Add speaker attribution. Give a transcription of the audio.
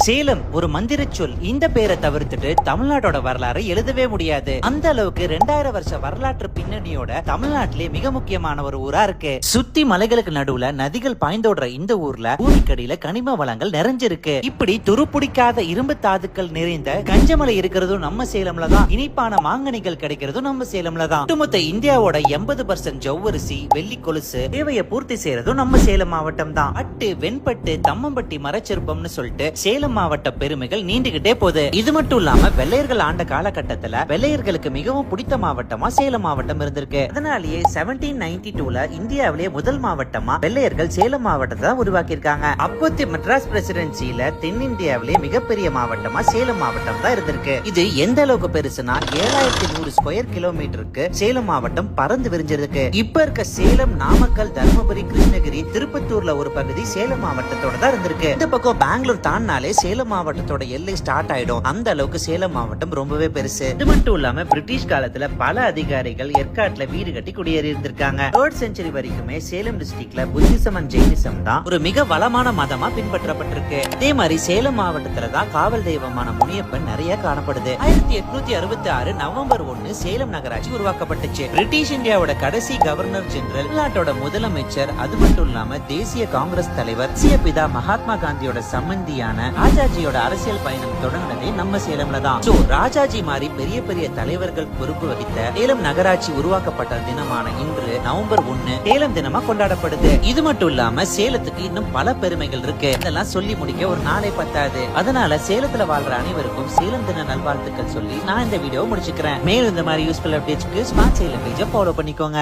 Speaker 1: சேலம் ஒரு மந்திர சொல். இந்த பேரை தவிர்த்துட்டு தமிழ்நாட்டோட வரலாறு எழுதவே முடியாது. அந்த அளவுக்கு 2000 வருஷ வரலாற்று பின்னணியோட தமிழ்நாட்டிலே மிக முக்கியமான ஒரு ஊரா இருக்கு. சுத்தி மலைகளுக்கு நடுவுல நதிகள் பாய்ந்தோடுற இந்த ஊர்ல பூமிக்கடியில கனிம வளங்கள் நிறைஞ்சிருக்கு. இப்படி துருப்பிடிக்காத இரும்பு தாதுக்கள் நிறைந்த கஞ்சமலை இருக்கிறதும் நம்ம சேலம்ல தான். இனிப்பான மாங்கனிகள் கிடைக்கிறதும் நம்ம சேலம்ல தான். ஒட்டுமொத்த இந்தியாவோட 80% ஜவ்வரிசி, வெள்ளி கொலுசு தேவையை பூர்த்தி செய்யறதும் நம்ம சேலம் மாவட்டம் தான். அட்டு, வெண்பட்டு, தம்மம்பட்டி மரச்சிற்பம்னு சொல்லிட்டு சேலம் மாவட்ட பெருமைகள் நீண்டுகிட்டே போகுது. இது மட்டும் இல்லாம வெள்ளையர்கள் ஆண்ட காலகட்டத்துல வெள்ளையர்களுக்கு மிகவும் பிடித்த மாவட்டமா சேலம் மாவட்டம் இருந்திருக்கு. அதனாலேயே 1792ல இந்தியாவிலேயே முதல் மாவட்டமா வெள்ளையர்கள் சேலம் மாவட்டத்தை தான் உருவாக்கி இருக்காங்க. அப்போதைய மெட்ராஸ் பிரசிடென்சில தென்னிந்தியாவிலேயே மிகப்பெரிய மாவட்டமா சேலம் மாவட்டம் தான் இருந்திருக்கு. இது எந்த அளவுக்கு பெருசுனா 7100 ஸ்கொயர் கிலோமீட்டருக்கு சேலம் மாவட்டம் பறந்து விரிஞ்சிருக்கு. இப்ப இருக்க சேலம், நாமக்கல், தர்மபுரி, கிருஷ்ணகிரி, திருப்பத்தூர்ல ஒரு பகுதி சேலம் மாவட்டத்தோட தான் இருந்திருக்கு. இந்த பக்கம் பெங்களூர் தாண்டினாலே சேலம் மாவட்டத்தோட எல்லை ஸ்டார்ட் ஆயிடும். அந்த அளவுக்கு சேலம் மாவட்டம் ரொம்பவே பெருசு. இது மட்டும் இல்லாம பிரிட்டிஷ் காலத்துல பல அதிகாரிகள் ஏற்காட்டுல வீடு கட்டி குடியேறி இருந்திருக்காங்க. 3rd செஞ்சுரி வரைக்குமே சேலம் டிஸ்ட்ரிக்ட்ல புத்திசம் அண்ட் ஜெயினிசம் தான் ஒரு மிக வளமான மதமா பின்பற்றப்பட்டிருக்கு. அதே மாதிரி சேலம் மாவட்டத்துல தான் காவல் தெய்வமான முனியப்பன் நிறைய காணப்படுது. 1866 நவம்பர் 1 சேலம் நகராட்சி உருவாக்கப்பட்டுச்சு. பிரிட்டிஷ் இந்தியாவோட கடைசி கவர்னர் ஜெனரல், நாட்டோட முதலமைச்சர், அது மட்டும் இல்லாம தேசிய காங்கிரஸ் தலைவர் பிதா மகாத்மா காந்தியோட சம்பந்தியான ராஜாஜியோட அரசியல் பயணம் தொடங்கினதே நம்ம சேலம்ல தான். ராஜாஜி மாதிரி பெரிய பெரிய தலைவர்கள் பொறுப்பு வகித்த சேலம் நகராட்சி உருவாக்கப்பட்ட தினமான இன்று நவம்பர் 1 சேலம் தினமா கொண்டாடப்படுது. இது மட்டும் இல்லாம சேலத்துக்கு இன்னும் பல பெருமைகள் இருக்கு. இதெல்லாம் சொல்லி முடிக்க ஒரு நாளே பத்தாது. அதனால சேலத்துல வாழ்ற அனைவருக்கும் சேலம் தின நல்வாழ்த்துக்கள் சொல்லி நான் இந்த வீடியோ முடிச்சுக்கிறேன். மேலும் இந்த மாதிரி யூஸ்ஃபுல் அப்டேட்ஸ்க்கு ஸ்மார்ட் சேலம் பேஜை ஃபாலோ பண்ணிக்கோங்க.